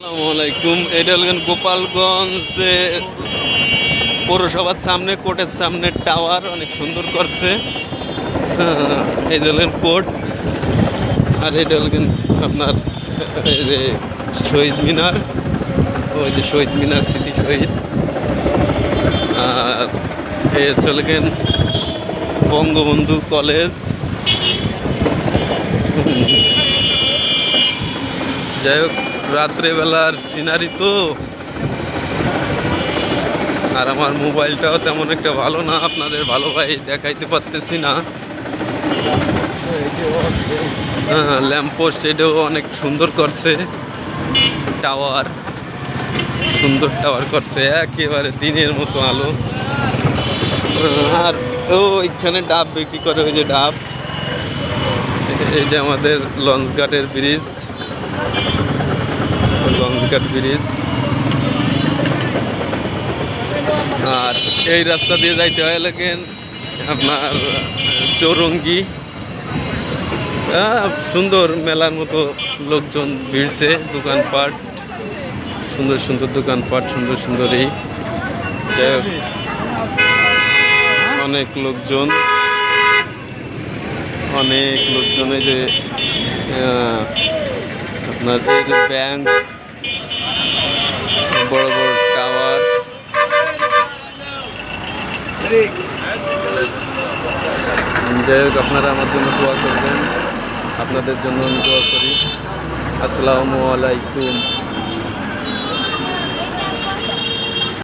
আসসালামু আলাইকুম। এটা হলেন গোপালগঞ্জে পৌরসভার সামনে, কোর্টের সামনে টাওয়ার অনেক সুন্দর করছে। এই যে হলেন কোর্ট, আর এটা হলেন আপনার এই যে শহীদ মিনার, ওই যে শহীদ মিনার, স্মৃতি শহীদ। আর এই হচ্ছে হলেন বঙ্গবন্ধু কলেজ। যাই হোক, রাত্রেবেলার সিনারি তো, আর আমার মোবাইলটাও তেমন একটা ভালো না, আপনাদের ভালো ভাই দেখাইতে পারতেছি না। ল্যাম্পপোস্ট এটাও অনেক সুন্দর করছে, টাওয়ার সুন্দর টাওয়ার করছে, একেবারে দিনের মতো আলো। আর ওইখানে ডাব বিক্রি করে, ওই যে ডাব। এই যে আমাদের লঞ্চঘাটের ব্রিজ, লঞ্চঘাট ব্রিজ। আর এই রাস্তা দিয়ে যাইতে হয় লাগেন আপনার চৌরঙ্গি। সুন্দর মেলার মতো লোকজন ভিড়ছে, দোকানপাট সুন্দর সুন্দর দোকানপাট, সুন্দর সুন্দর। এই যাই হোক, অনেক লোকজন, অনেক লোকজন। এই যে আপনার এই যে ব্যাংক, বড় বড় টাওয়ার। যাই হোক, আপনারা আমার জন্য দোয়া করবেন, আপনাদের জন্য আমি দোয়া করি। আসসালামু আলাইকুম।